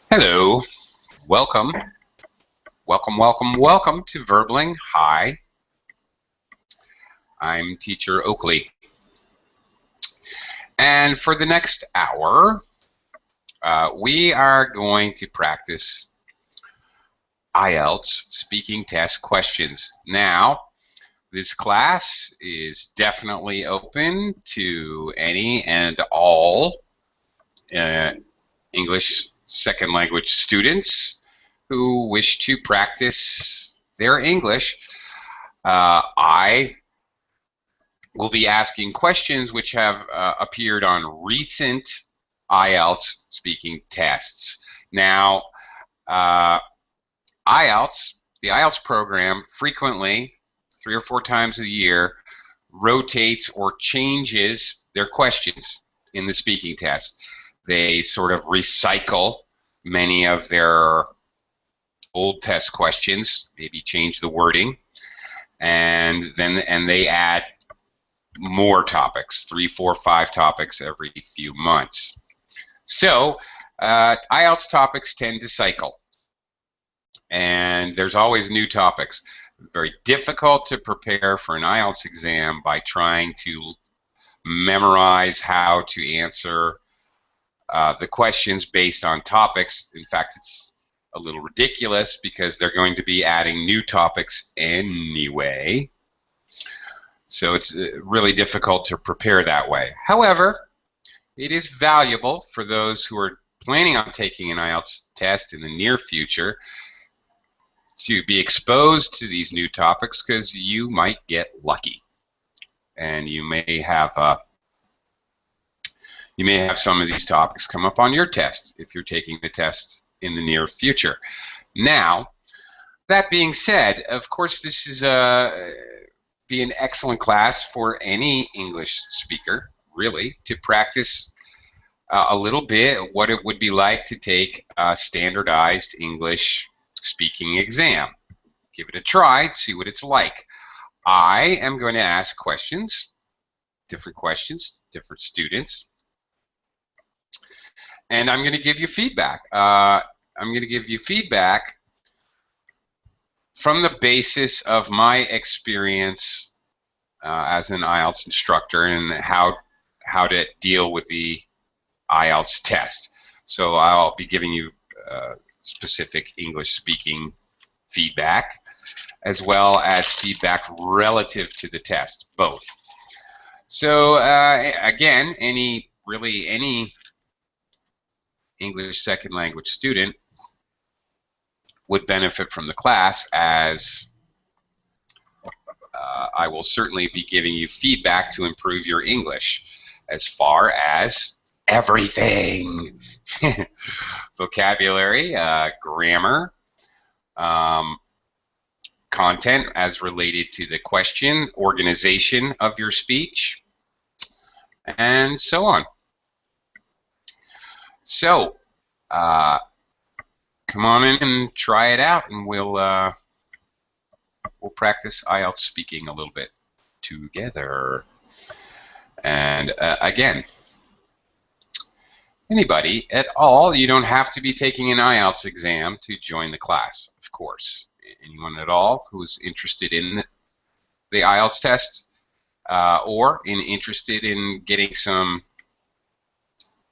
Hello, welcome, welcome to Verbling. Hi, I'm Teacher Oakley. And for the next hour, we are going to practice IELTs speaking test questions. Now, this class is definitely open to any and all English second language students who wish to practice their English. I will be asking questions which have appeared on recent IELTs speaking tests. Now, IELTs, the IELTS program, frequently, 3 or 4 times a year, rotates or changes their questions in the speaking test. They sort of recycle many of their old test questions, maybe change the wording, and they add more topics, 3, 4, 5 topics every few months. So IELTS topics tend to cycle, and there's always new topics. Very difficult to prepare for an IELTS exam by trying to memorize how to answer the questions based on topics. In fact, it's a little ridiculous because they're going to be adding new topics anyway. So it's really difficult to prepare that way. However, it is valuable for those who are planning on taking an IELTS test in the near future to be exposed to these new topics, because you might get lucky and you may have some of these topics come up on your test if you're taking the test in the near future. Now, that being said, of course, this is be an excellent class for any English speaker, really, to practice a little bit what it would be like to take a standardized English speaking exam. Give it a try, see what it's like. I am going to ask questions, different students, and I'm going to give you feedback. I'm going to give you feedback from the basis of my experience as an IELTS instructor and how to deal with the IELTS test. So I'll be giving you specific English speaking feedback as well as feedback relative to the test, both. So again, any English second language student would benefit from the class, as I will certainly be giving you feedback to improve your English as far as everything. Vocabulary, grammar, content as related to the question, organization of your speech, and so on. So, come on in and try it out, and we'll practice IELTS speaking a little bit together. And again, anybody at all, you don't have to be taking an IELTS exam to join the class, of course. Anyone at all who's interested in the IELTS test or interested in getting some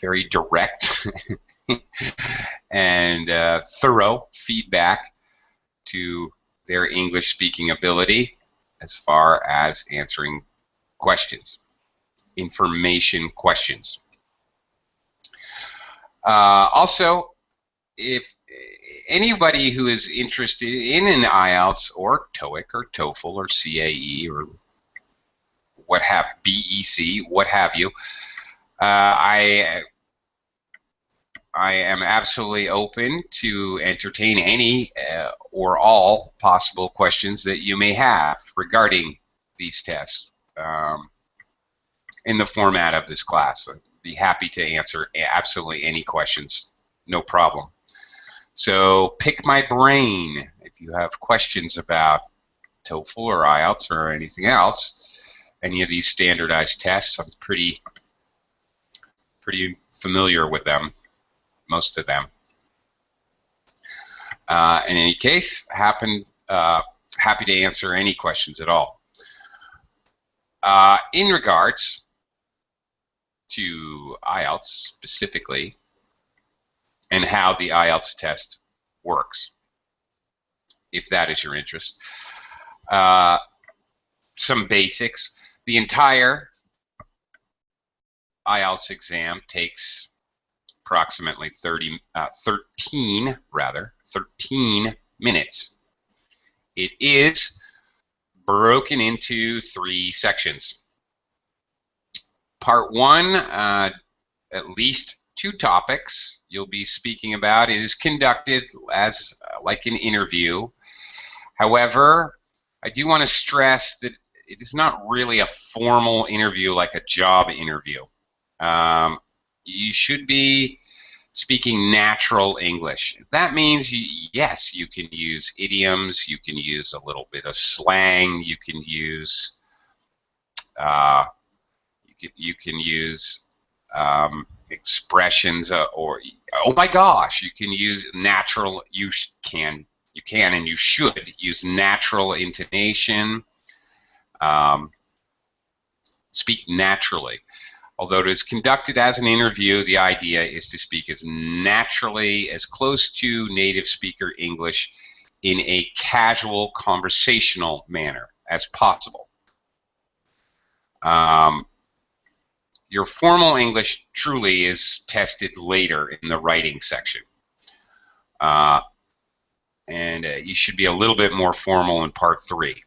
very direct and thorough feedback to their English speaking ability as far as answering questions, information questions. Also, if anybody who is interested in an IELTS or TOEIC or TOEFL or CAE or what have BEC, what have you, I am absolutely open to entertain any or all possible questions that you may have regarding these tests in the format of this class. I'd be happy to answer absolutely any questions, no problem. So pick my brain if you have questions about TOEFL or IELTS or anything else, any of these standardized tests. I'm pretty familiar with them, most of them. In any case, happy to answer any questions at all. In regards to IELTS specifically and how the IELTS test works, if that is your interest. Some basics. The entire IELTS exam takes approximately 13 minutes. It is broken into 3 sections. Part 1, at least 2 topics you'll be speaking about. It is conducted as like an interview. However, I do want to stress that it is not really a formal interview like a job interview. You should be speaking natural English. That means, yes, you can use idioms, you can use a little bit of slang, you can use expressions, or oh my gosh, you can use natural. You can and you should use natural intonation. Speak naturally. Although it is conducted as an interview, the idea is to speak as naturally, as close to native speaker English in a casual, conversational manner as possible. Your formal English truly is tested later in the writing section. And you should be a little bit more formal in part 3.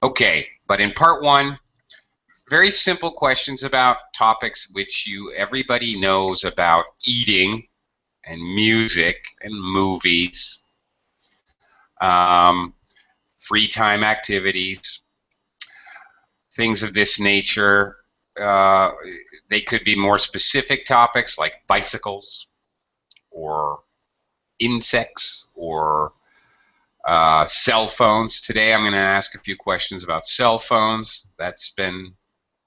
Okay, but in part 1, very simple questions about topics which everybody knows about: eating and music and movies, free time activities, things of this nature. They could be more specific topics like bicycles or insects or cell phones. Today I'm going to ask a few questions about cell phones. That's been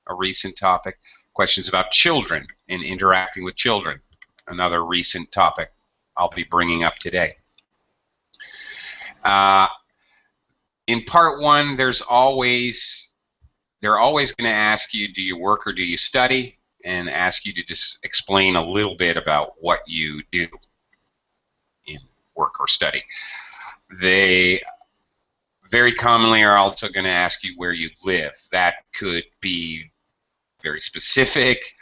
a recent topic. Questions about children and interacting with children. Another recent topic I'll be bringing up today. In part 1, they're always going to ask you, do you work or do you study? And ask you to just explain a little bit about what you do in work or study. They very commonly are also going to ask you where you live. That could be very specific,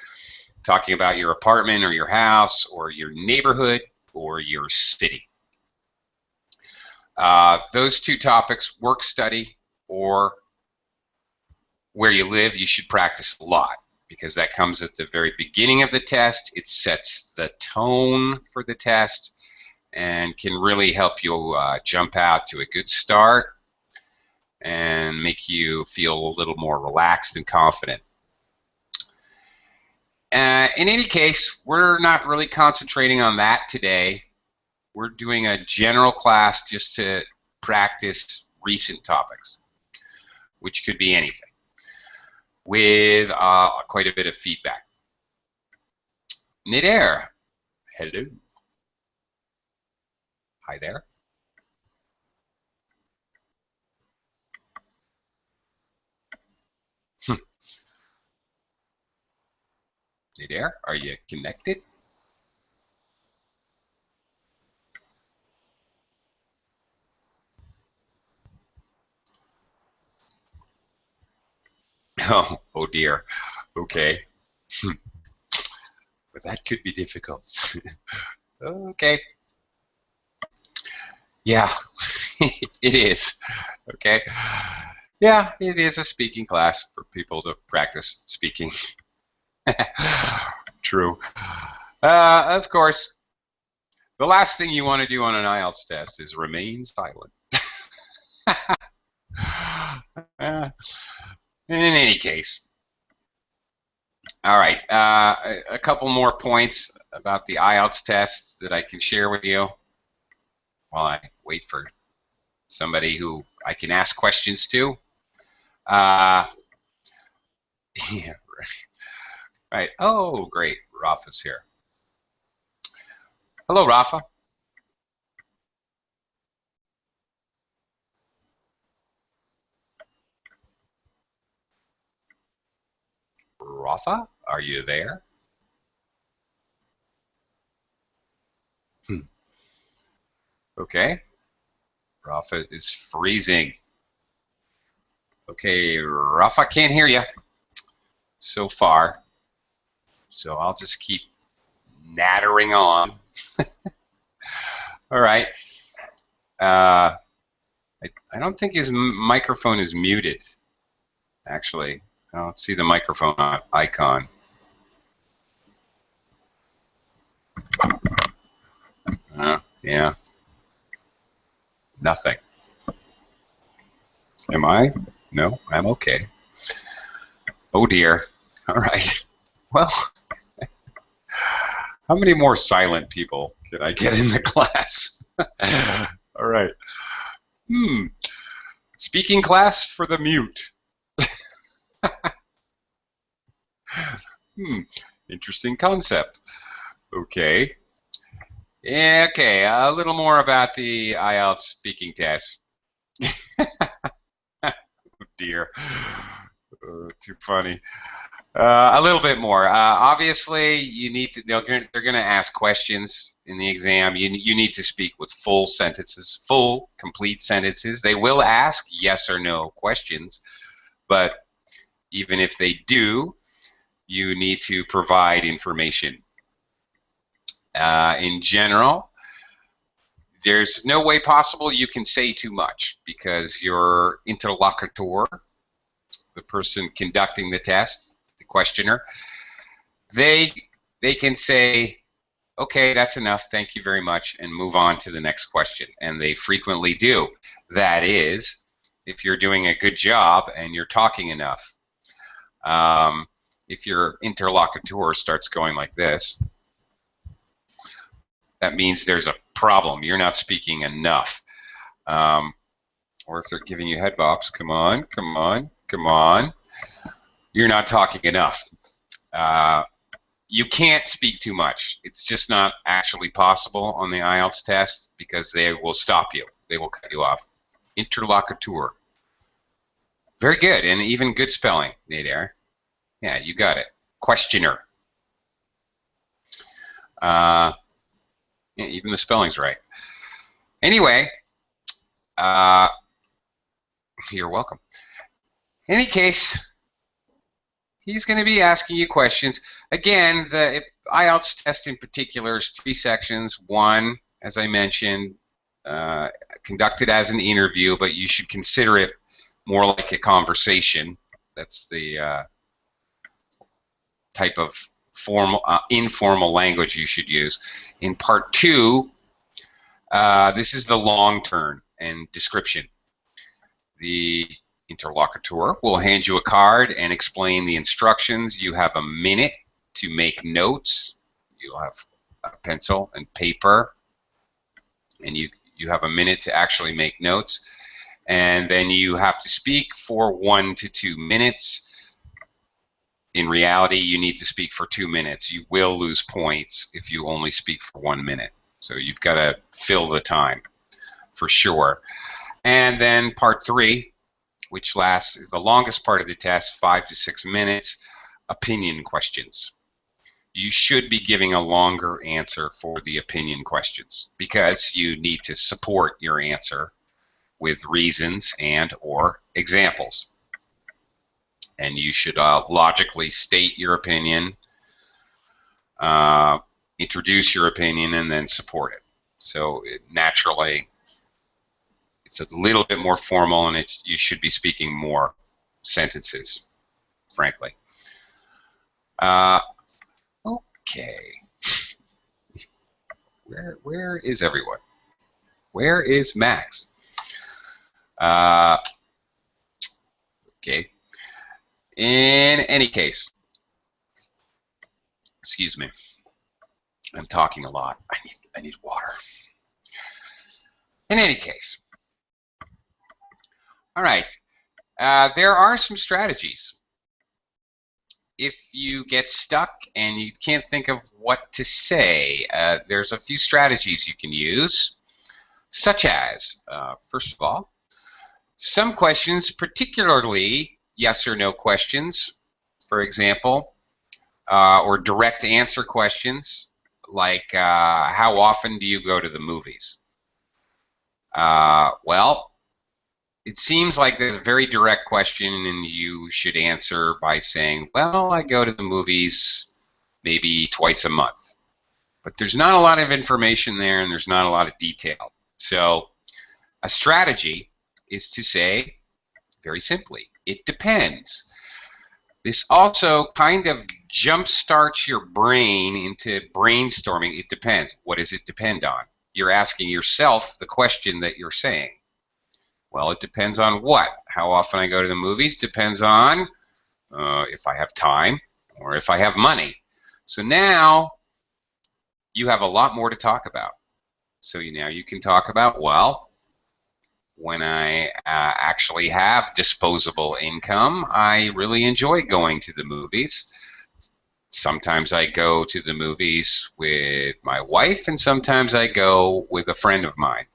talking about your apartment or your house or your neighborhood or your city. Those 2 topics, work, study, or where you live, you should practice a lot, because that comes at the very beginning of the test. It sets the tone for the test and can really help you jump out to a good start and make you feel a little more relaxed and confident. In any case, we're not really concentrating on that today. We're doing a general class just to practice recent topics, which could be anything, with quite a bit of feedback. Midair, hello. Hi there. Midair, are you connected? Oh dear. Okay. But that could be difficult. Okay. Yeah, it is. Okay. Yeah, it is a speaking class for people to practice speaking. True. Of course, the last thing you want to do on an IELTS test is remain silent. In any case, all right, a couple more points about the IELTS test that I can share with you while I wait for somebody who I can ask questions to. Yeah, right. Oh, great, Rafa's here. Hello, Rafa. Rafa, are you there? Okay. Rafa is freezing. Okay, Rafa can't hear you so far. So I'll just keep nattering on. All right. I don't think his microphone is muted, actually. I don't see the microphone icon. Yeah. Nothing. Am I? No, I'm okay. Oh dear. All right. Well, how many more silent people can I get in the class? All right. Speaking class for the mute. Interesting concept. Okay. Okay, a little more about the IELTS speaking test. Oh dear. Too funny. A little bit more. Obviously, you need to. They're going to ask questions in the exam. You need to speak with full sentences, full, complete sentences. They will ask yes or no questions, but even if they do, you need to provide information. In general, there's no way possible you can say too much because your interlocutor, the person conducting the test, the questioner, they can say, okay, that's enough, thank you very much, and move on to the next question. And they frequently do. That is, if you're doing a good job and you're talking enough. If your interlocutor starts going like this, that means there's a problem. You're not speaking enough. Or if they're giving you head bops, come on, come on, come on. You're not talking enough. You can't speak too much. It's just not actually possible on the IELTS test because they will stop you. They will cut you off. Interlocutor. Very good, and even good spelling, Nader. Yeah, you got it. Questioner. Yeah, even the spelling's right. Anyway, you're welcome. In any case, he's going to be asking you questions. Again, the IELTS test in particular is 3 sections. One, as I mentioned, conducted as an interview, but you should consider it more like a conversation. That's the type of formal, informal language you should use. In part 2, this is the long turn and description. The interlocutor will hand you a card and explain the instructions. You have a minute to make notes. You'll have a pencil and paper, and you have a minute to actually make notes. And then you have to speak for 1 to 2 minutes. In reality, you need to speak for 2 minutes. You will lose points if you only speak for 1 minute. So you've got to fill the time for sure. And then part 3, which lasts the longest part of the test, 5 to 6 minutes, opinion questions. You should be giving a longer answer for the opinion questions because you need to support your answer with reasons and or examples. And you should logically state your opinion, introduce your opinion, and then support it. So naturally, it's a little bit more formal, and you should be speaking more sentences, frankly. Okay. Where is everyone? Where is Max? Okay. In any case, excuse me. I'm talking a lot. I need water. In any case, all right. There are some strategies. If you get stuck and you can't think of what to say, there's a few strategies you can use, such as, first of all, some questions, particularly yes or no questions, for example, or direct answer questions like how often do you go to the movies? Well, it seems like there's a very direct question, and you should answer by saying, well, I go to the movies maybe twice a month. But there's not a lot of information there, and there's not a lot of detail. So a strategy is to say, very simply, it depends. This also kind of jumpstarts your brain into brainstorming. It depends. What does it depend on? You're asking yourself the question that you're saying. Well, it depends on what? How often I go to the movies depends on if I have time or if I have money. So now you have a lot more to talk about. So now you can talk about, well, when I actually have disposable income, I really enjoy going to the movies. Sometimes I go to the movies with my wife, and sometimes I go with a friend of mine.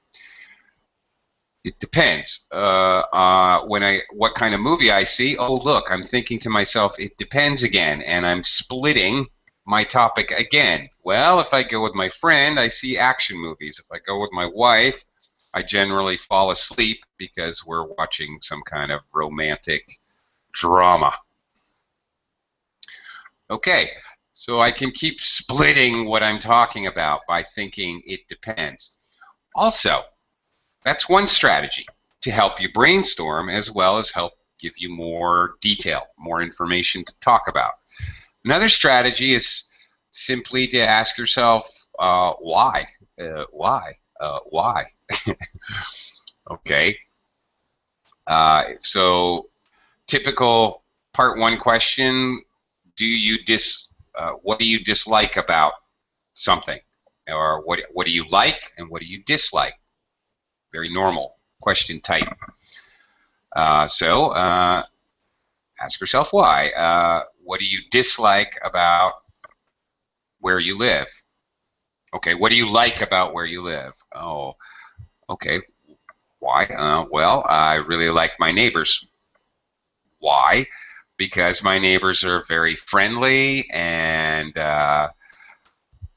It depends what kind of movie I see. Oh, look, I'm thinking to myself, it depends again, and I'm splitting my topic again. Well, if I go with my friend, I see action movies. If I go with my wife, I generally fall asleep because we're watching some kind of romantic drama. Okay, so I can keep splitting what I'm talking about by thinking it depends. Also, that's one strategy to help you brainstorm as well as help give you more detail, more information to talk about. Another strategy is simply to ask yourself, why? Why? Why? Okay. So typical part one question, what do you dislike about something? Or what do you like and what do you dislike? Very normal question type. So ask yourself why. What do you dislike about where you live? Okay, what do you like about where you live? Oh, okay. Why? Well, I really like my neighbors. Why? Because my neighbors are very friendly, and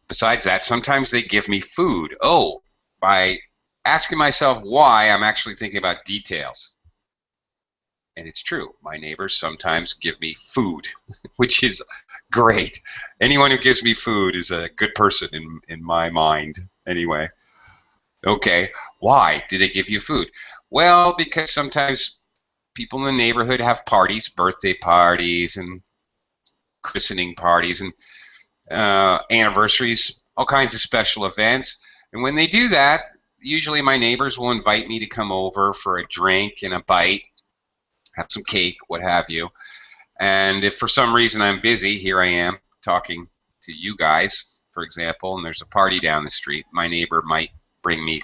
besides that, sometimes they give me food. Oh, by asking myself why, I'm actually thinking about details. And it's true. My neighbors sometimes give me food, which is great. Anyone who gives me food is a good person in my mind, anyway. Okay, why do they give you food? Well, because sometimes people in the neighborhood have parties, birthday parties and christening parties and anniversaries, all kinds of special events. And when they do that, usually my neighbors will invite me to come over for a drink and a bite, have some cake, what have you. And if for some reason I'm busy, here I am talking to you guys, for example, and there's a party down the street, my neighbor might bring me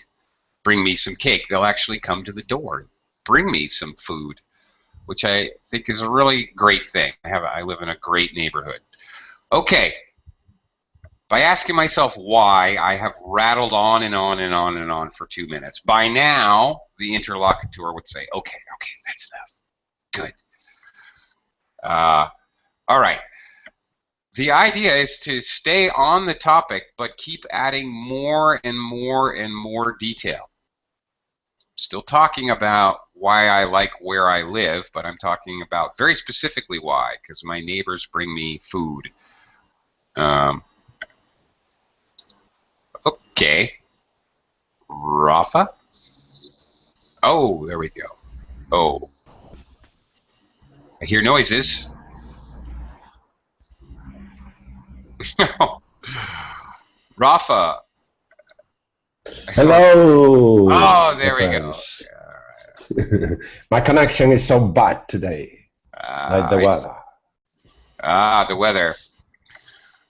some cake. They'll actually come to the door, bring me some food, which I think is a really great thing. I live in a great neighborhood. Okay. By asking myself why, I have rattled on and on and on and on for 2 minutes. By now, the interlocutor would say, okay, that's enough. Good. All right. The idea is to stay on the topic, but keep adding more and more and more detail. Still talking about why I like where I live, but I'm talking about very specifically why, because my neighbors bring me food. Okay. Rafa? Oh, there we go. Oh. I hear noises. Rafa. Hello. Oh, there we go. Right. My connection is so bad today. Like the weather. The weather.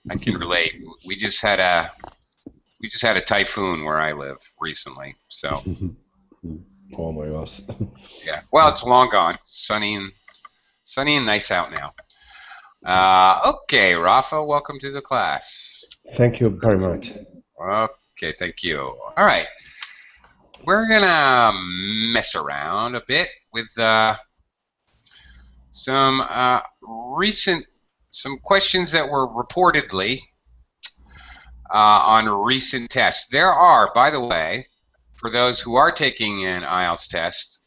I can relate. We just had a typhoon where I live recently, so. Oh my gosh. Yeah. Well, it's long gone. Sunny and nice out now. Okay, Rafa, welcome to the class. Thank you very much. Okay, thank you. All right. We're going to mess around a bit with some recent some questions that were reportedly on recent tests. There are, by the way, for those who are taking an IELTS test,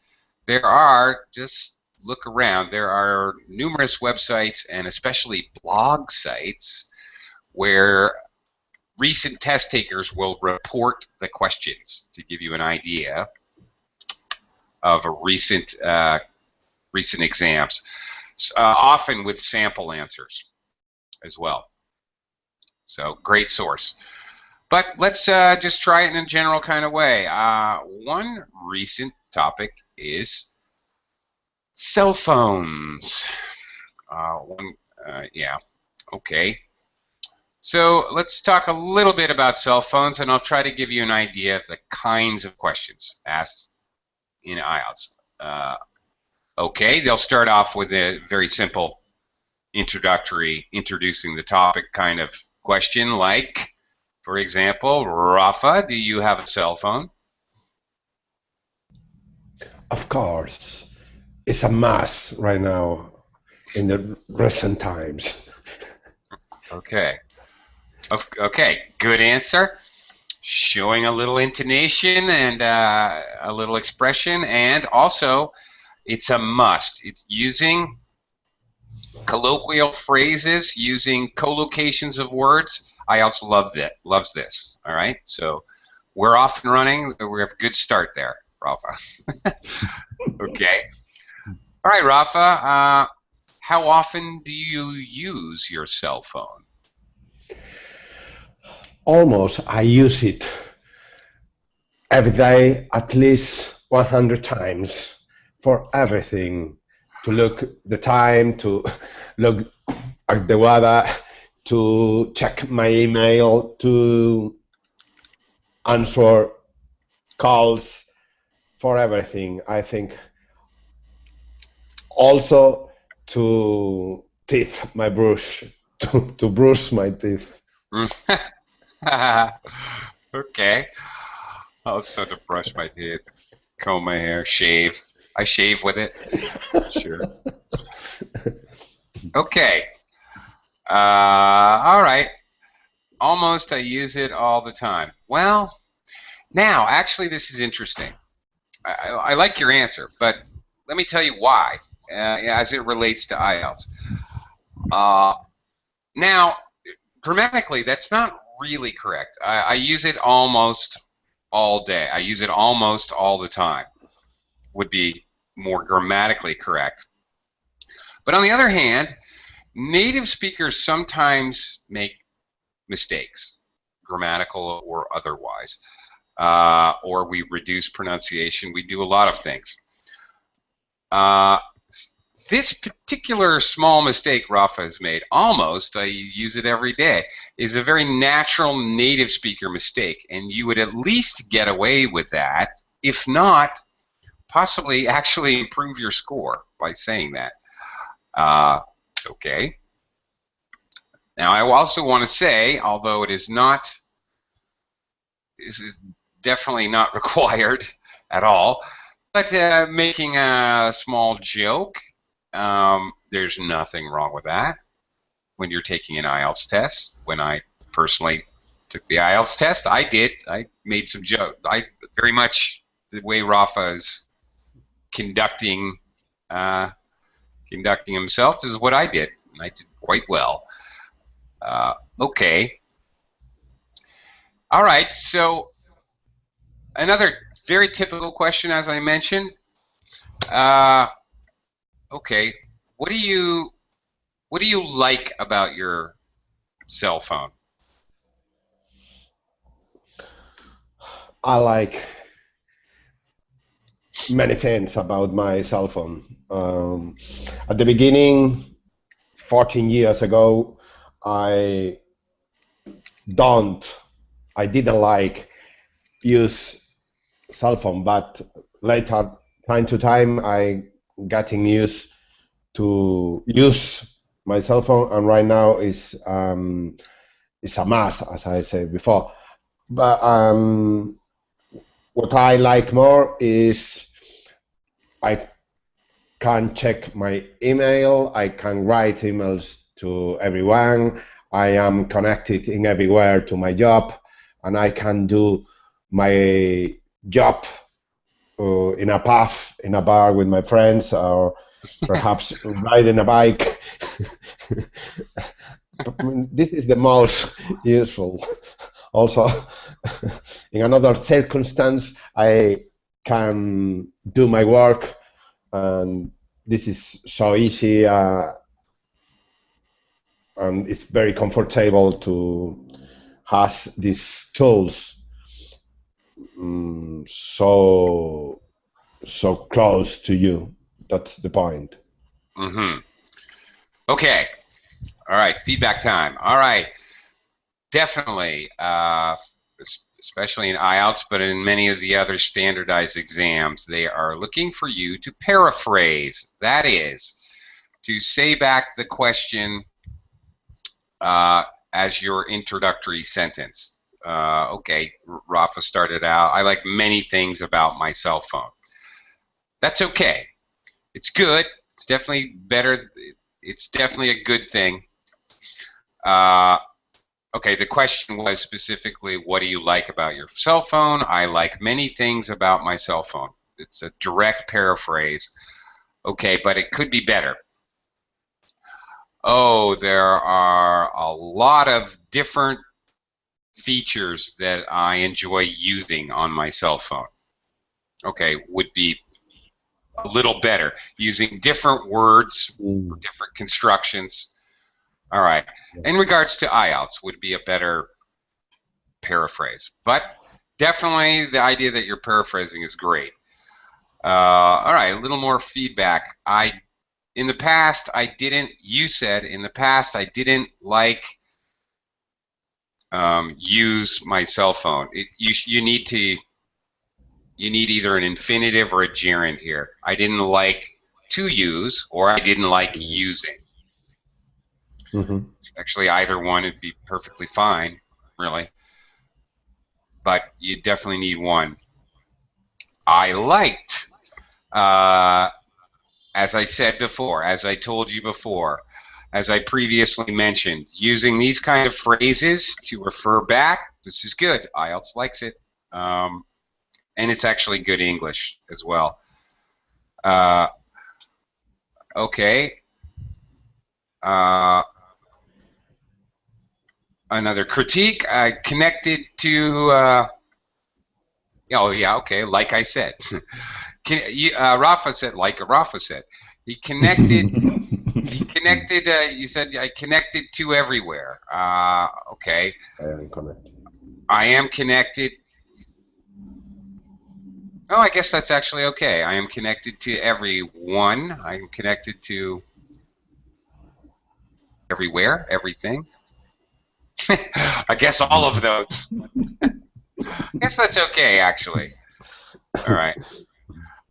there are, just look around, there are numerous websites and especially blog sites where recent test takers will report the questions to give you an idea of a recent exams, often with sample answers as well. So great source. But let's just try it in a general kind of way. One recent topic is cell phones. Yeah, okay. So let's talk a little bit about cell phones, and I'll try to give you an idea of the kinds of questions asked in IELTS. Okay, they'll start off with a very simple introducing the topic kind of question, like, for example, Rafa, do you have a cell phone? Of course. It's a must right now in the recent times. Okay. Okay, good answer. Showing a little intonation and a little expression, and also it's a must. It's using colloquial phrases, using collocations of words. IELTS loves this. All right, so we're off and running. We have a good start there, Rafa. Okay. All right, Rafa. How often do you use your cell phone? Almost, I use it every day at least 100 times for everything. To look the time, to look at the weather, to check my email, to answer calls, for everything. I think also to teeth my brush, to brush my teeth. Okay. Also to brush my teeth, comb my hair, shave. I shave with it. Sure. Okay. All right. Almost I use it all the time. Well, now, actually, this is interesting. I like your answer, but let me tell you why, as it relates to IELTS. Now, grammatically, that's not really correct. I use it almost all day. I use it almost all the time, would be more grammatically correct. But on the other hand, native speakers sometimes make mistakes, grammatical or otherwise, or we reduce pronunciation. We do a lot of things. This particular small mistake Rafa has made, almost, I use it every day, is a very natural native speaker mistake, and you would at least get away with that, if not, possibly actually improve your score by saying that. Okay. Now, I also want to say, although it is not, this is definitely not required at all, but making a small joke, there's nothing wrong with that when you're taking an IELTS test. When I personally took the IELTS test, I made some joke. Very much the way Rafa is conducting himself is what I did, and I did quite well. Okay. All right. So another very typical question, as I mentioned. Okay. What do you like about your cell phone? I like many things about my cell phone. At the beginning, 14 years ago, I didn't like use cell phone, but later, time to time, I getting used to use my cell phone, and right now it's a must, as I said before. But what I like more is I can check my email. I can write emails to everyone. I am connected in everywhere to my job, and I can do my job in a pub, in a bar with my friends, or perhaps riding a bike. This is the most useful. Also, in another circumstance, I can do my work, and this is so easy, and it's very comfortable to has these tools so close to you. That's the point. Mm-hmm. Okay. All right. Feedback time. All right. Definitely, especially in IELTS, but in many of the other standardized exams, they are looking for you to paraphrase. That is, to say back the question as your introductory sentence. Okay, Rafa started out, I like many things about my cell phone. That's okay. It's good. It's definitely better. It's definitely a good thing. Okay, the question was specifically, what do you like about your cell phone? I like many things about my cell phone. It's a direct paraphrase. Okay, but it could be better. Oh, there are a lot of different features that I enjoy using on my cell phone. Okay, would be a little better. Using different words, different constructions. All right. In regards to IELTS, would be a better paraphrase. But definitely the idea that you're paraphrasing is great. All right, a little more feedback. In the past, you said in the past, I didn't like use my cell phone. You need either an infinitive or a gerund here. I didn't like to use, or I didn't like using. Mm-hmm. Actually, either one would be perfectly fine, really. But you definitely need one. I liked, as I said before, as I told you before, as I previously mentioned, using these kind of phrases to refer back, this is good. IELTS likes it. And it's actually good English as well. Okay. Another critique, connected to, oh yeah, okay, like I said. Rafa said, like Rafa said, he connected, you said, I connected to everywhere. Okay. I am connected. Oh, I guess that's actually okay. I am connected to everyone. I am connected to everywhere, everything. I guess all of those. I guess that's okay, actually. All right.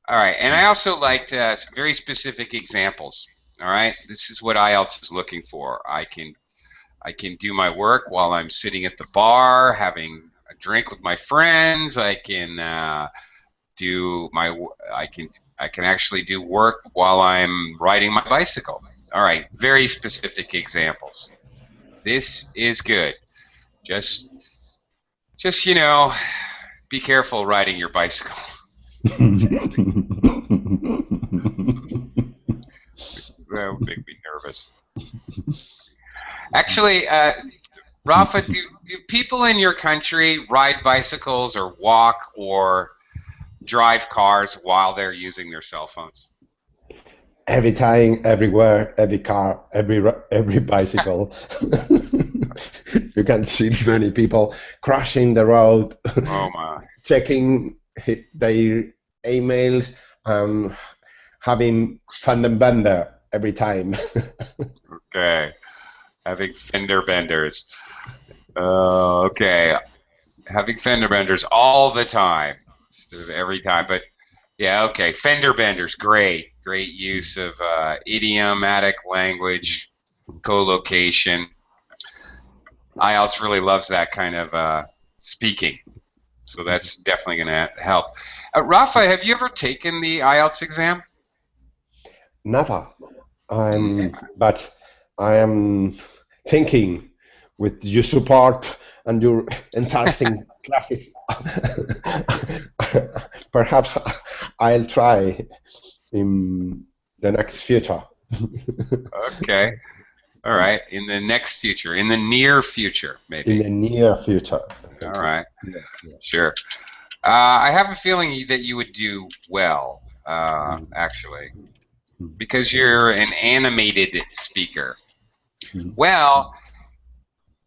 All right. And I also liked some very specific examples. All right. This is what IELTS is looking for. I can do my work while I'm sitting at the bar, having a drink with my friends. I can I can actually do work while I'm riding my bicycle. All right, very specific examples. This is good. Just you know, be careful riding your bicycle. That would make me nervous. Actually, Rafa, do people in your country ride bicycles or walk or drive cars while they're using their cell phones? Every time, everywhere, every car, every bicycle. You can see many people crashing the road, oh my. checking their emails, having fender bender every time. Okay, having fender benders. Okay, having fender benders all the time instead of every time. But yeah, okay, fender benders, great use of idiomatic language, collocation. IELTS really loves that kind of speaking, so that's definitely going to help. Rafa, have you ever taken the IELTS exam? Never. But I am thinking with your support and your interesting classes. Perhaps I'll try in the next future. Okay. All right. In the next future, in the near future, maybe. In the near future. All Thank you. right. Yes, yes. Sure. I have a feeling that you would do well, actually, because you're an animated speaker. Well,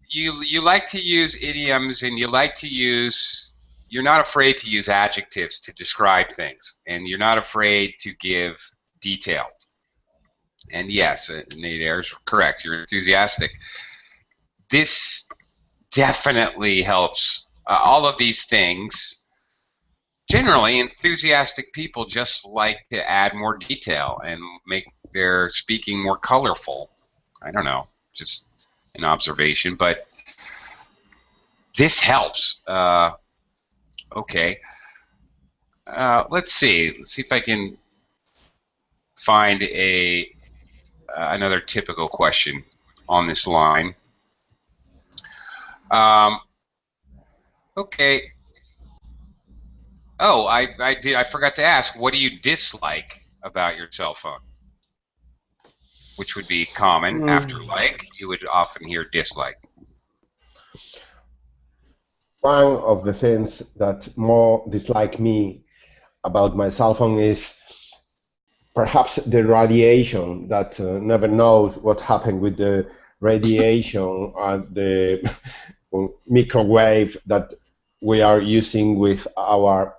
you like to use idioms, and you like to use. You're not afraid to use adjectives to describe things, and you're not afraid to give detail. And yes, Nate Ayers, correct. You're enthusiastic. This definitely helps. All of these things. Generally, enthusiastic people just like to add more detail and make their speaking more colorful. I don't know, just an observation, but this helps. Okay. Let's see. Let's see if I can find another typical question on this line. Okay. Oh, I forgot to ask. What do you dislike about your cell phone? Which would be common. After like, you would often hear dislike. One of the things that more dislike me about my cell phone is perhaps the radiation that never knows what happened with the radiation and the microwave that we are using with our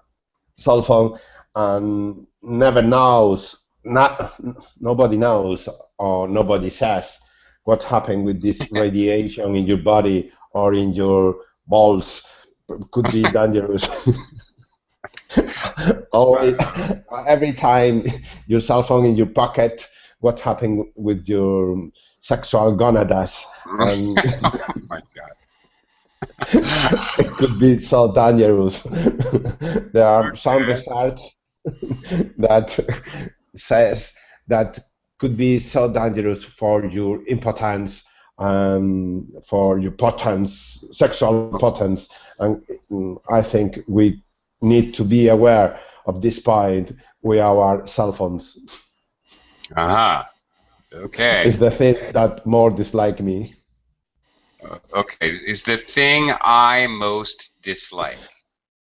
cell phone, and never knows, nobody knows or nobody says what happened with this radiation in your body or in your balls. Could be dangerous. Every time your cell phone in your pocket, what happened with your sexual gonads? And Oh my God. it could be so dangerous. There are some research that says that could be so dangerous for your impotence and for your potence, sexual potence. And I think we need to be aware of this point with our cell phones. Aha. Okay. It's the thing that more dislike me. Okay. Is the thing I most dislike.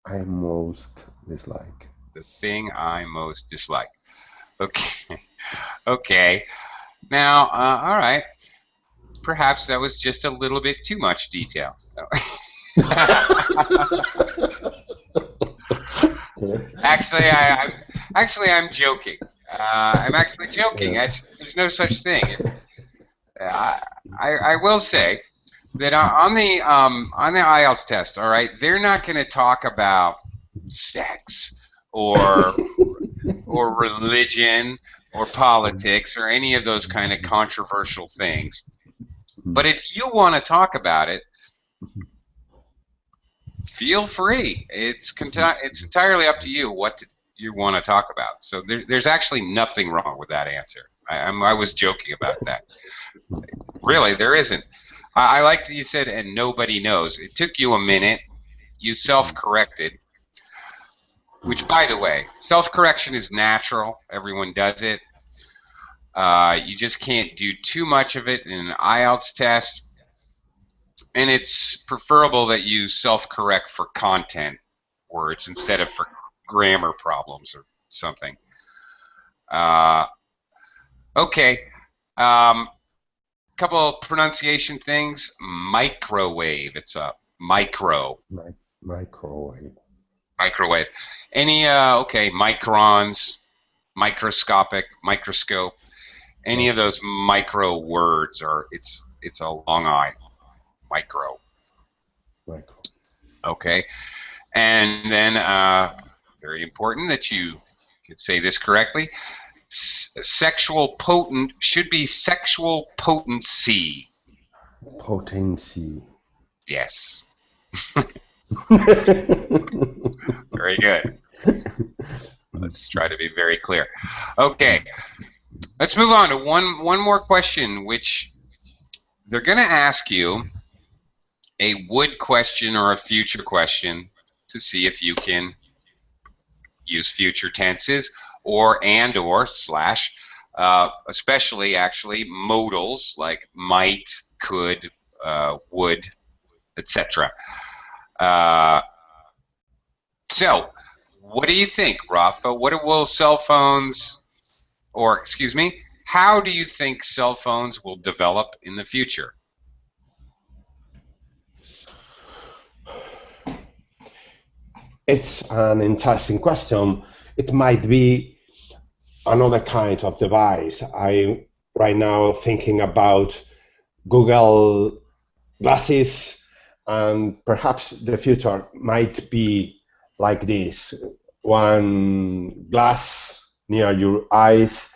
I most dislike. The thing I most dislike. Okay. Okay. Now, all right. Perhaps that was just a little bit too much detail. Actually, I'm joking. I'm actually joking. There's no such thing. I will say that on the IELTS test, all right, they're not going to talk about sex or religion or politics or any of those kind of controversial things. But if you want to talk about it, feel free. It's entirely up to you what you want to talk about. So there's actually nothing wrong with that answer. I was joking about that. Really, there isn't. I like that you said, and nobody knows. It took you a minute. You self-corrected, which, by the way, self-correction is natural. Everyone does it. You just can't do too much of it in an IELTS test. And it's preferable that you self-correct for content words instead of for grammar problems or something. Okay. Couple of pronunciation things. Microwave. It's a micro. Microwave. Microwave. Any okay, microns, microscopic, microscope. Any of those micro words are it's a long I. Micro. Okay. And then very important that you can say this correctly. Sexual potent should be sexual potency. Potency. Yes. Very good. Let's try to be very clear. Okay. Let's move on to one more question, which they're going to ask you a would question or a future question to see if you can use future tenses or and or slash, especially actually modals like might, could, would, etc. So, what do you think, Rafa? What will cell phones, or excuse me, how do you think cell phones will develop in the future? It's an interesting question. It might be another kind of device. I right now thinking about Google glasses, and perhaps the future might be like this: one glass near your eyes,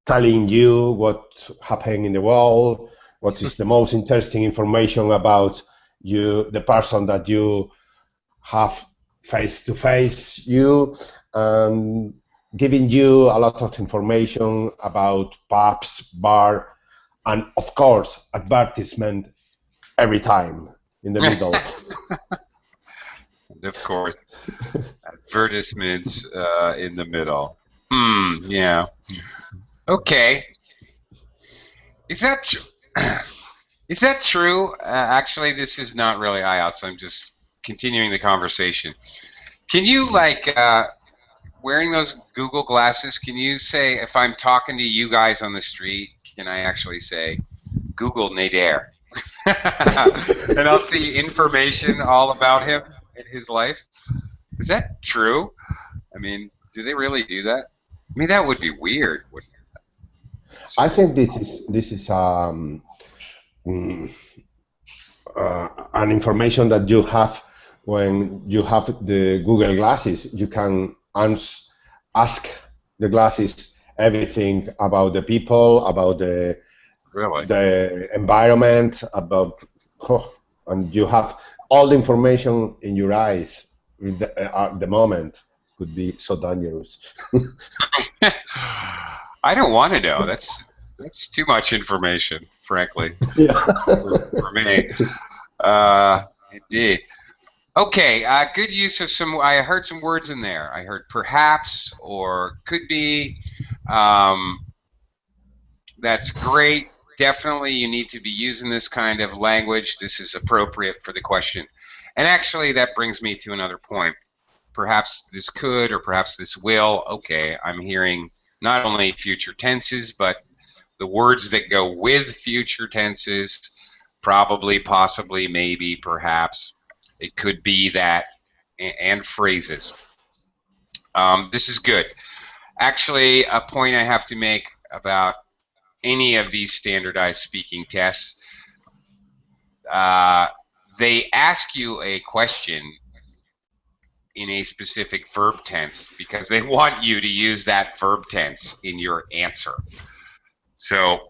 telling you what happened in the world, what is the most interesting information about you, the person that you have face to face you, and giving you a lot of information about pubs, bar, and of course advertisement every time in the middle. Of course, advertisements in the middle. Yeah. Okay. Is that is that true? Actually, this is not really IELTS. I'm just continuing the conversation. Can you, like, wearing those Google glasses, can you say, if I'm talking to you guys on the street, can I actually say, Google Nader? And I'll see information all about him and his life. Is that true? I mean, do they really do that? I mean, that would be weird, wouldn't it? I think this is an information that you have when you have the Google glasses. You can ask the glasses everything about the people, about Really? the environment, about and you have all the information in your eyes at the moment. Could be so dangerous. I don't want to know. That's too much information, frankly, Yeah. for me. Indeed. Okay, good use of some. I heard some words in there. I heard perhaps or could be. That's great. Definitely, you need to be using this kind of language. This is appropriate for the question. And actually, that brings me to another point. Perhaps this could or perhaps this will. Okay, I'm hearing not only future tenses, but the words that go with future tenses, probably, possibly, maybe, perhaps. It could be that, and phrases. This is good. Actually, a point I have to make about any of these standardized speaking tests, they ask you a question in a specific verb tense because they want you to use that verb tense in your answer. So,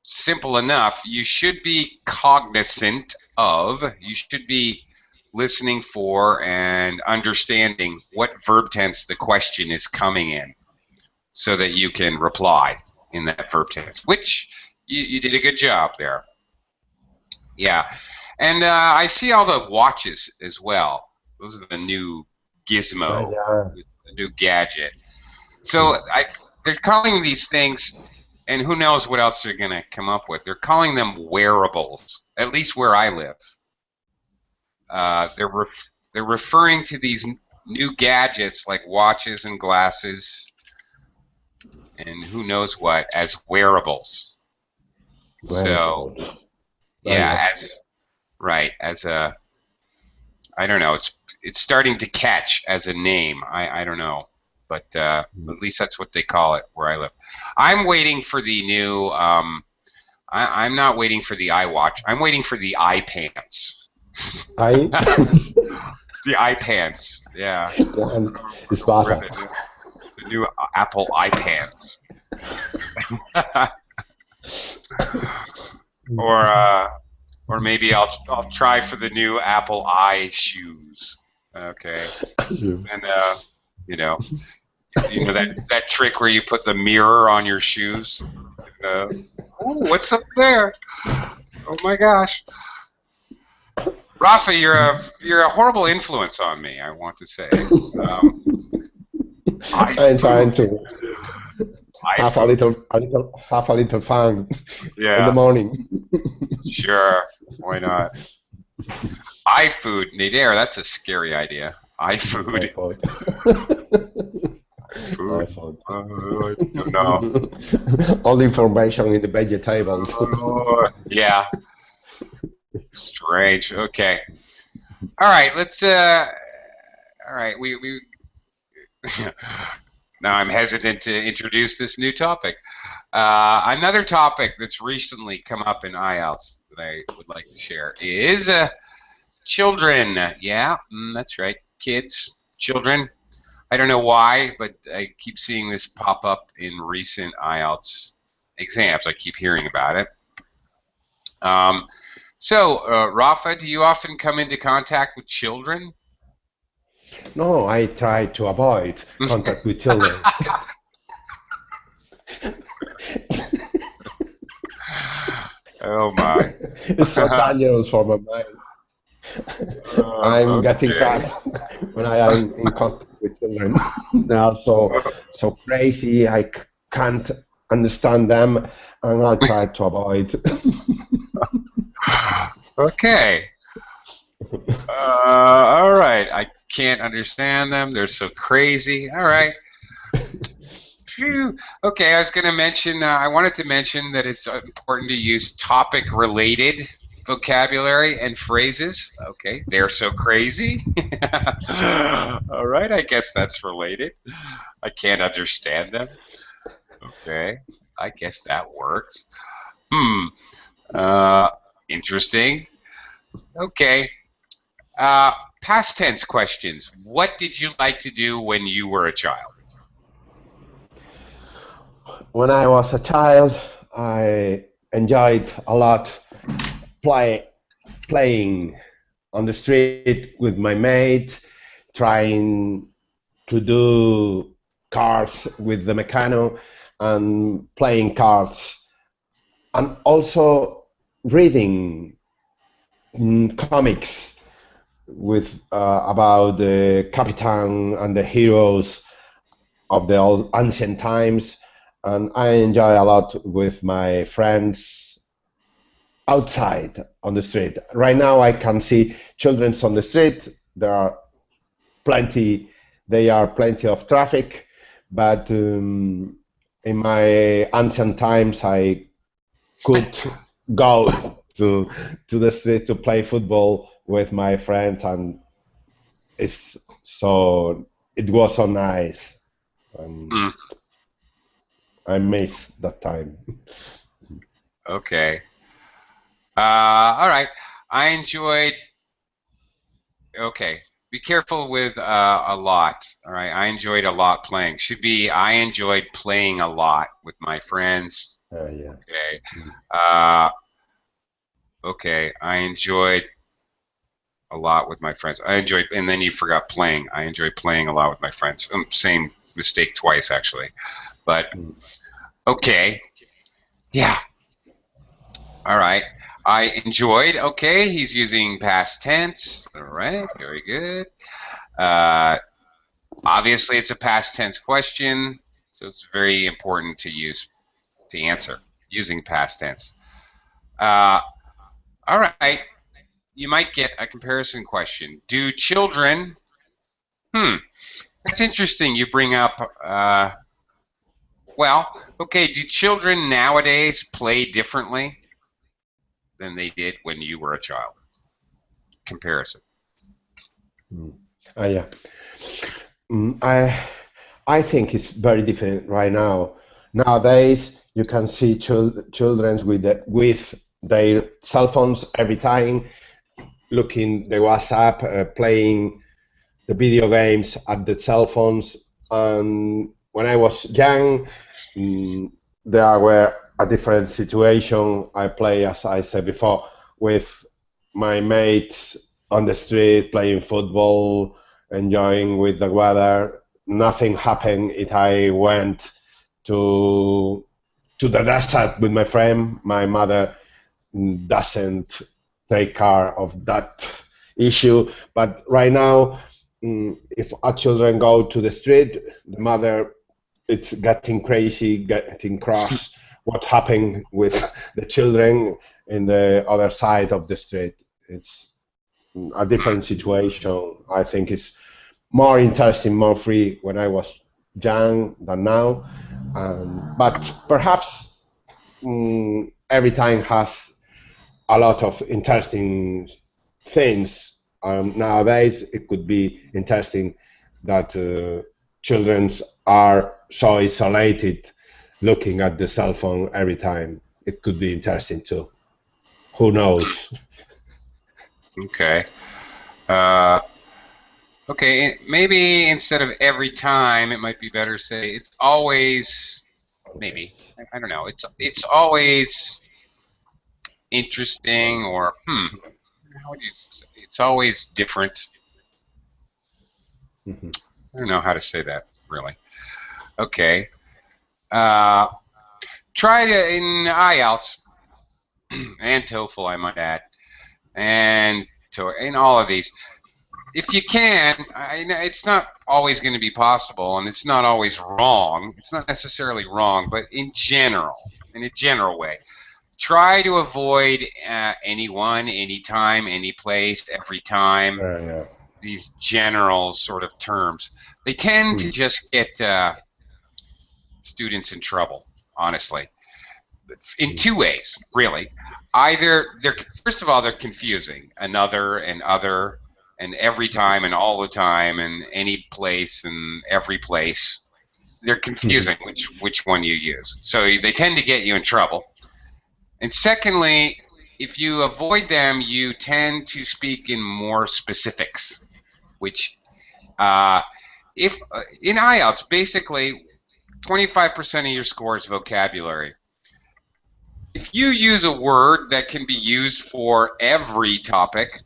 simple enough, you should be cognizant of, you should be listening for and understanding what verb tense the question is coming in so that you can reply in that verb tense, which you did a good job there. Yeah. And I see all the watches as well. Those are the new gizmo, Yeah. the new gadget. So they're calling these things, and who knows what else they're going to come up with. They're calling them wearables, at least where I live. They're referring to these new gadgets like watches and glasses and who knows what as wearables. So, yeah, right, as a, I don't know, it's starting to catch as a name. I don't know, but at least that's what they call it where I live. I'm waiting for the new, I'm not waiting for the iWatch. I'm waiting for the iPants. The iPants, yeah. It's better. The new Apple iPad. Or maybe I'll try for the new Apple i shoes. Okay. And you know that trick where you put the mirror on your shoes. Uh, ooh, what's up there? Oh my gosh, Rafa, you're a horrible influence on me. I want to say, um, I'm trying iFood, to iFood. have a little fun in the Yeah, morning. sure. Why not? iFood, Nader, that's a scary idea. I iFood, thought. food. I thought. I don't know. All information in the vegetables. Yeah, strange. Okay. All right. Let's. All right. We. Now I'm hesitant to introduce this new topic. Another topic that's recently come up in IELTS that I would like to share is children. Yeah, that's right. Kids, children. I don't know why, but I keep seeing this pop up in recent IELTS exams. I keep hearing about it. Um, Rafa, do you often come into contact with children? No, I try to avoid contact with children. Oh my. It's so dangerous for my mind. I'm getting Okay. crash when I am in contact with children. They are so crazy. Can't understand them, and I try to avoid. Okay. All right. I can't understand them. They're so crazy. All right. Phew. Okay, I was going to mention, I wanted to mention that it's important to use topic related vocabulary and phrases. Okay, they're so crazy. All right, I guess that's related. I can't understand them. Okay, I guess that works. Hmm, uh, interesting. Okay, uh, past tense questions. What did you like to do when you were a child? When I was a child, I enjoyed a lot play, playing on the street with my mates, trying to do cards with the mechano and playing cards, and also reading comics with about the Capitan and the heroes of the old ancient times, and I enjoy a lot with my friends outside on the street. Right now, I can see children on the street. Plenty, there are plenty of traffic, but in my ancient times, I could go to the street to play football with my friends, and it's so it was so nice. Um, Hmm, I miss that time. okay. All right. I enjoyed. Okay. Be careful with a lot. All right. I enjoyed a lot playing. Should be I enjoyed playing a lot with my friends. Yeah. Okay. Uh, okay. I enjoyed a lot with my friends. I enjoyed, and then you forgot playing. I enjoyed playing a lot with my friends. Same mistake twice actually. But okay. Yeah. All right. I enjoyed. Okay. He's using past tense. All right. Very good. Uh, Obviously, it's a past tense question, so it's very important to answer using past tense. Uh, all right, you might get a comparison question. Do children? Hmm, that's interesting. You bring up. Well, okay. Do children nowadays play differently than they did when you were a child? Comparison. Mm. Yeah. Mm, I think it's very different right now. Nowadays, you can see children with their cell phones every time, looking the WhatsApp, playing the video games at the cell phones. And when I was young, mm, there were a different situation. I play, as I said before, with my mates on the street, playing football, enjoying with the weather. Nothing happened if I went to to the desert with my friend. My mother doesn't take care of that issue. But right now, if our children go to the street, the mother, it's getting crazy, getting cross. What happened with the children in the other side of the street? It's a different situation. I think it's more interesting, more free when I was young than now. But perhaps every time has a lot of interesting things. Nowadays, it could be interesting that children are so isolated looking at the cell phone every time. It could be interesting too. Who knows? Okay. Okay, maybe instead of every time, it might be better to say it's always, maybe, I don't know, it's always interesting, or, how would you say, it's always different. Mhm. I don't know how to say that, really. Okay. Try to, in IELTS, and TOEFL, I might add, and in all of these, if you can, I know it's not always going to be possible, and it's not always wrong. It's not necessarily wrong, but in a general way, try to avoid anyone, anytime, any place, every time. Yeah. These general sort of terms, they tend to just get students in trouble, honestly, in two ways, really. Either first of all, they're confusing, another and other and every time and all the time and any place and every place. They're confusing which one you use. So they tend to get you in trouble. And secondly, if you avoid them, you tend to speak in more specifics, which if in IELTS, basically 25% of your score is vocabulary. If you use a word that can be used for every topic,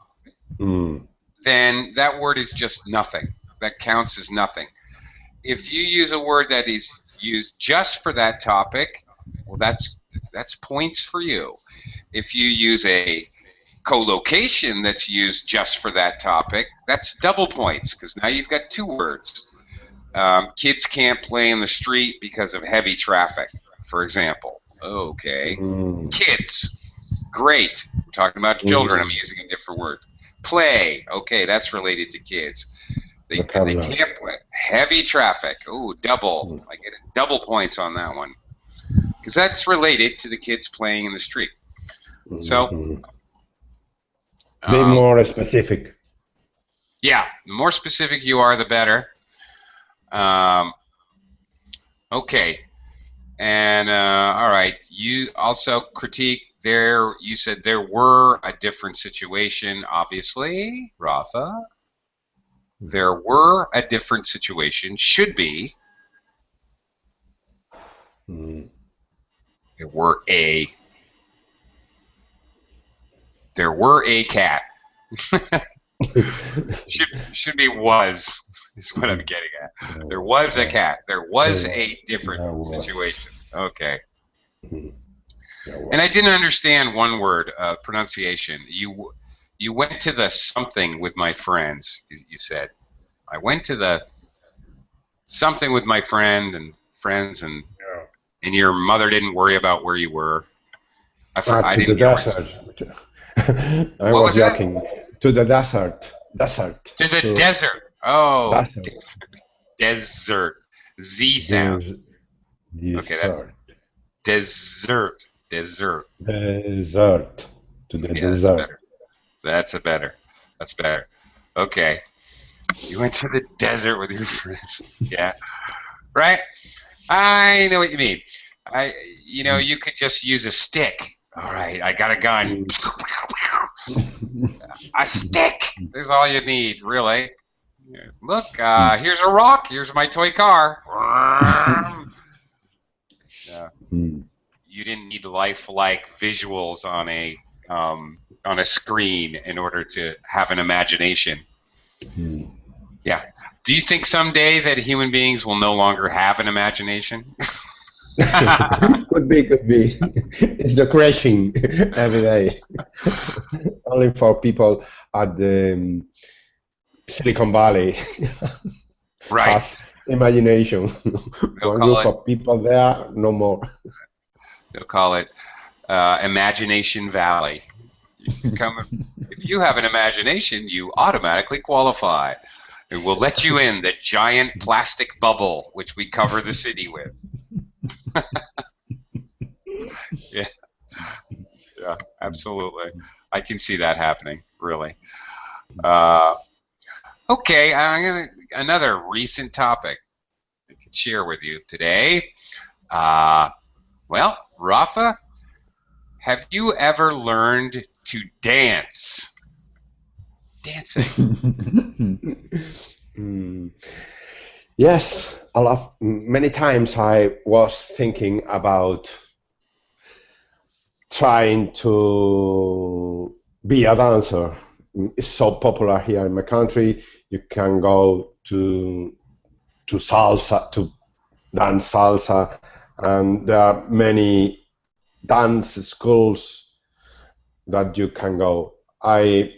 then that word is just nothing. That counts as nothing. If you use a word that is used just for that topic, well, that's points for you. If you use a collocation that's used just for that topic, that's double points, because now you've got two words. Kids can't play in the street because of heavy traffic, for example. Okay. Kids. Great. We're talking about children. I'm using a different word. Play. Okay, that's related to kids. They can't play. Heavy traffic. Oh, double. I get double points on that one, because that's related to the kids playing in the street. So, be more specific. Yeah, the more specific you are, the better. Okay. And all right, you also critique there. You said there were a different situation. Obviously, Rafa, there were a different situation. Should be. There were a cat. should be was is what I'm getting at. There was a cat. There was a different situation. Okay. And I didn't understand one word, pronunciation. You went to the something with my friends. You said, I went to the something with my friends, and your mother didn't worry about where you were. To the desert. I was joking. To the desert. To the desert. Oh, desert. Desert. Z sound. Okay, that, desert. To the desert. That's better. Okay. You went to the desert with your friends. Yeah. Right? I know what you mean. You could just use a stick. All right, I got a gun. A stick is all you need, really. Look, here's a rock. Here's my toy car. You didn't need lifelike visuals on a screen in order to have an imagination. Yeah. Do you think someday that human beings will no longer have an imagination? Could be, could be. It's the crashing every day. Only for people at the Silicon Valley Right. has imagination. They'll One call group it. of people there, no more. They'll call it Imagination Valley. You come if you have an imagination, you automatically qualify. And we'll let you in the giant plastic bubble which we cover the city with. Yeah, yeah, absolutely. I can see that happening, really. Uh, okay, another recent topic I can share with you today. Uh, well, Rafa, have you ever learned to dance? Dancing. Mm, yes, many times I was thinking about trying to be a dancer. It's so popular here in my country. You can go to salsa to dance salsa, and there are many dance schools that you can go. I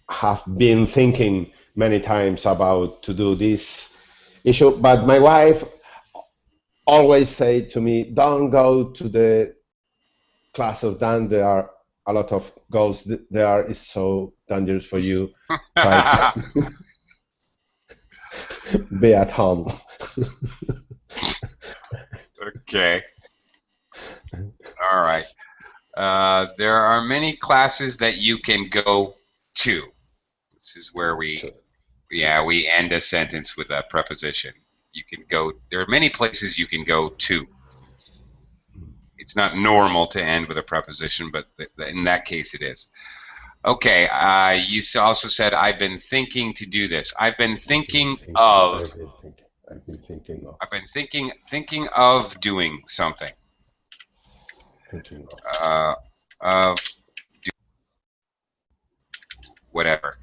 have been thinking many times about to do this issue, but my wife always say to me, "Don't go to the class of dance. There are a lot of girls there. Is so dangerous for you. Try to be at home." Okay, all right. There are many classes that you can go to. This is where we end a sentence with a preposition. You can go, there are many places you can go to. It's not normal to end with a preposition, but in that case it is. Okay, you also said, I've been thinking to do this. I've been thinking of, I've been thinking of. I've been thinking of doing something. Thinking of. Of whatever.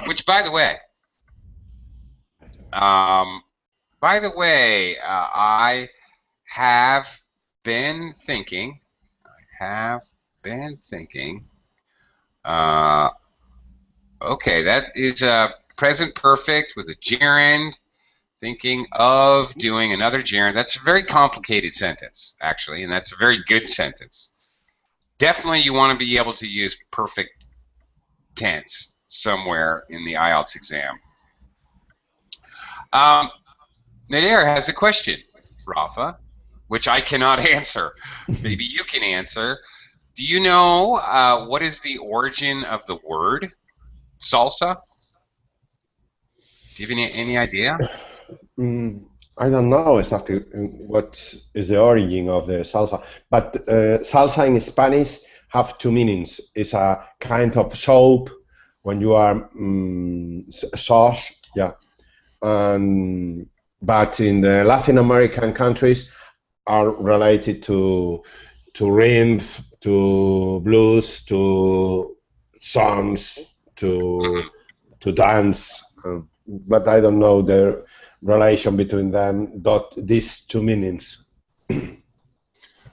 Which, by the way, I have been thinking. Okay, that is present perfect with a gerund. Thinking of doing another gerund. That's a very complicated sentence, actually, and that's a very good sentence. Definitely, you want to be able to use perfect tense somewhere in the IELTS exam. Nader has a question, Rafa, which I cannot answer. Maybe you can answer. Do you know what is the origin of the word salsa? Do you have any idea? I don't know exactly what is the origin of the salsa, but salsa in Spanish have two meanings. It's a kind of soap when you are sauce, yeah, and but in the Latin American countries are related to rhythms, to blues, to songs, to dance, but I don't know the relation between them. These two meanings.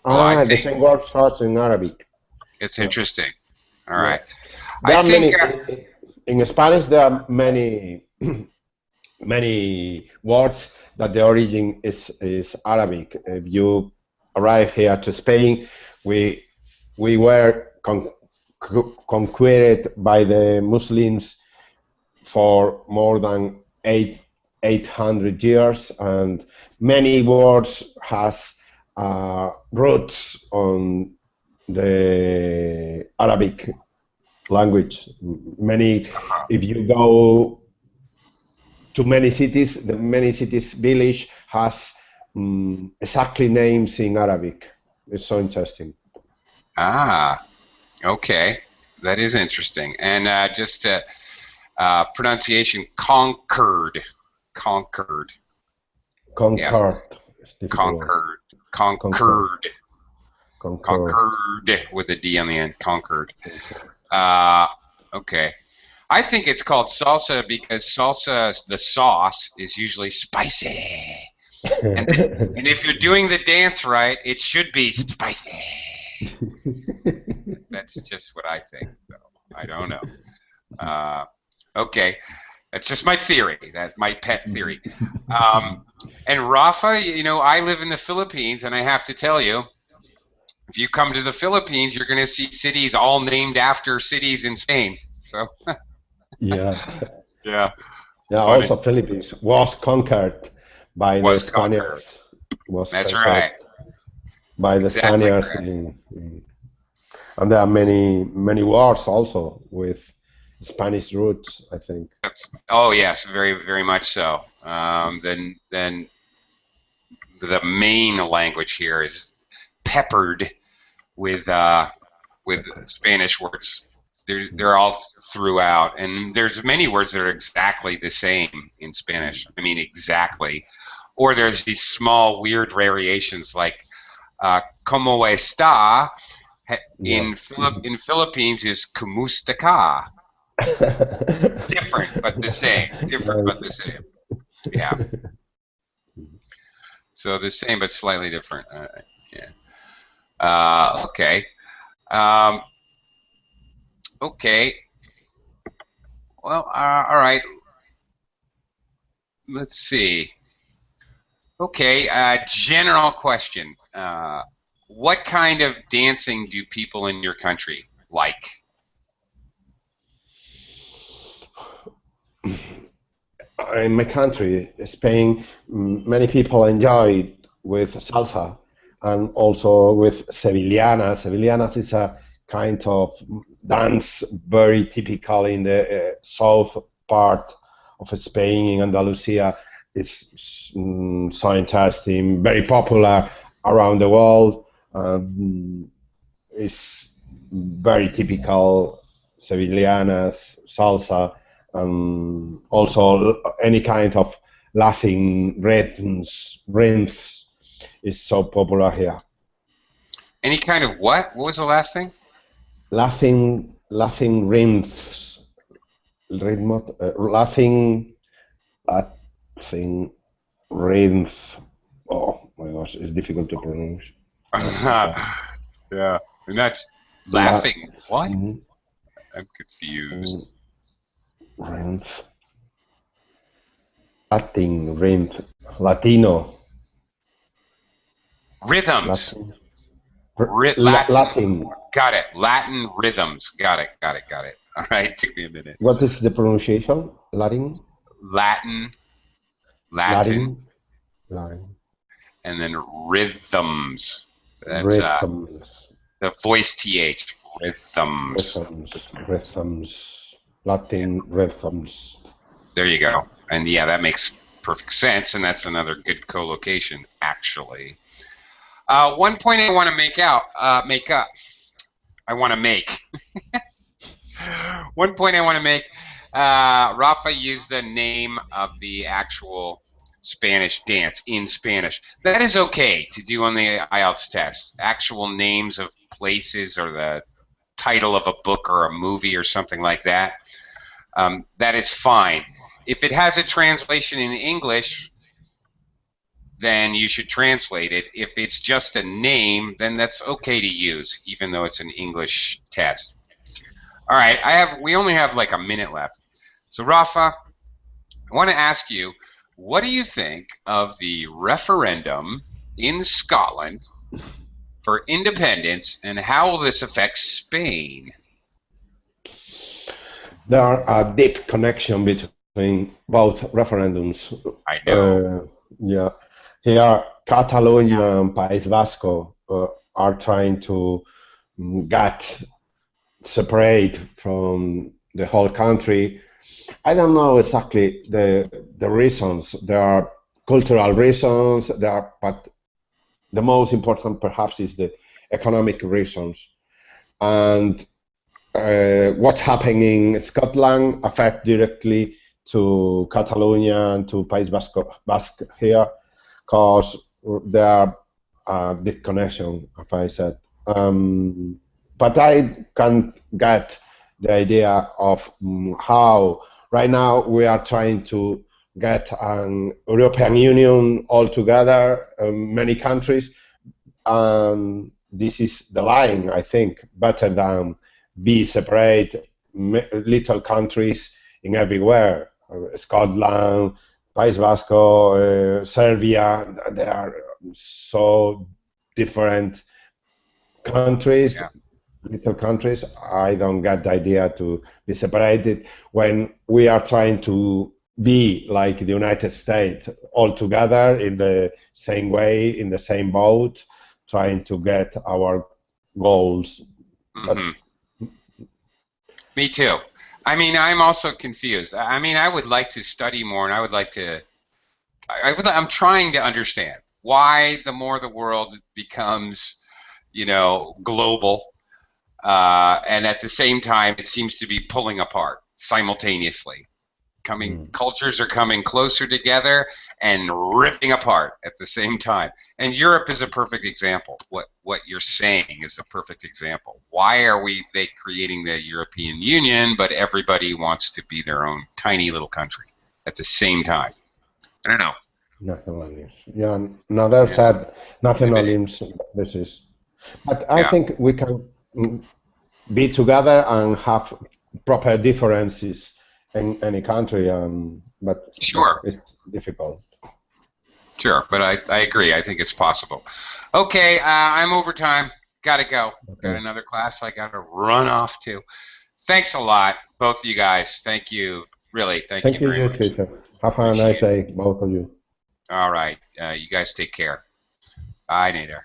Well, I The think same word starts in Arabic. it's interesting. All Yeah, right. there I are think, many in Spanish. There are many many words that the origin is Arabic. If you arrive here to Spain, we were conquered by the Muslims for more than 800 years, and many words has roots on the Arabic language. Many, if you go to many cities, the many cities village has exactly names in Arabic. It's so interesting. okay, that is interesting. And just pronunciation, conquered. Yes, Concord. It's a difficult one. Concord. conquered, Concord. conquered with a D on the end, conquered. Concord. Okay. I think it's called salsa because salsa, the sauce, is usually spicy. And if you're doing the dance right, it should be spicy. That's just what I think, though. I don't know. Okay, that's just my theory. That's my pet theory. And Rafa, you know, I live in the Philippines, and I have to tell you, if you come to the Philippines, you're going to see cities all named after cities in Spain. So, Yeah. yeah, Yeah. funny. Also, Philippines was conquered by the Was conquered. Spaniards. Was That's conquered right. by the Exactly Spaniards correct. and there are many wars also with Spanish roots, I think. Oh yes, very much so. Then the main language here is peppered with Spanish words. They're all throughout, and there's many words that are exactly the same in Spanish. I mean, exactly. Or there's these small weird variations like "como está" Yeah. in Philippines is "kumusta ka." Different but the same. Different but Yes. the same. Yeah. So the same but slightly different. Yeah. Okay. Um, okay. Well, all right. Let's see. Okay. General question. What kind of dancing do people in your country like? In my country, Spain, many people enjoy with salsa and also with sevillanas. Sevillanas is a kind of dance very typical in the south part of Spain, in Andalusia. It's so interesting, very popular around the world. It's very typical sevillanas, salsa, also any kind of Latin rhythms is so popular here. Any kind of what? What was the last thing? Latin Latin rhythms. Oh my gosh, it's difficult to pronounce. Yeah. And that's La, laughing. What? mhm, I'm confused. rhythms. Latin rhythms. Latino. Rhythms. Latin. Latin. Latin. Got it. Latin rhythms. Got it. All right. Took me a minute. What is the pronunciation? Latin? Latin, Latin, Latin? Latin. and then rhythms. That's Rhythms. the voice th. Rhythms. Rhythms. Yeah, Latin rhythms. there you go. And yeah, that makes perfect sense, and that's another good co-location, actually. One point I want to make up. I want to make. One point I want to make. Rafa used the name of the actual Spanish dance in Spanish. That is okay to do on the IELTS test. Actual names of places or the title of a book or a movie or something like that. That is fine. If it has a translation in English, then you should translate it. If it's just a name, then that's okay to use, even though it's an English test. All right, we only have like a minute left. So Rafa, I want to ask you, what do you think of the referendum in Scotland for independence, and how will this affect Spain? There are a deep connection between both referendums. I know. Yeah. Here, Catalonia and País Vasco are trying to get separate from the whole country. I don't know exactly the reasons. There are cultural reasons. But the most important perhaps is the economic reasons. And what's happening in Scotland affects directly to Catalonia and to País Basque here, because there are the connection, as I said. But I can't get the idea of how right now we are trying to get an European Union altogether, many countries, and this is the line, I think, better than be separate little countries in everywhere. Scotland, País Vasco, Serbia, they are so different countries, Yeah. little countries. I don't get the idea to be separated when we are trying to be like the United States all together in the same way, in the same boat, trying to get our goals. But Hmm. Me too. I mean, I'm also confused. I mean, I would like to study more, and I would like to. I'm trying to understand why the more the world becomes, global, and at the same time, it seems to be pulling apart simultaneously. Cultures are coming closer together and ripping apart at the same time. And Europe is a perfect example. What you're saying is a perfect example. Why are they creating the European Union, but everybody wants to be their own tiny little country at the same time? I don't know. nationalism, yeah, another Yeah, said nationalism. This is, but I yeah, think we can be together and have proper differences in any country, but sure, it's difficult. sure. But I agree. I think it's possible. Okay, I'm over time. Gotta go. Got Okay. another class I gotta run off to. Thanks a lot, both of you guys. Thank you. Really, thank you Thank you, very you, much. teacher. Have a nice Appreciate it. day, both of you. All right. You guys take care. Bye, Nader.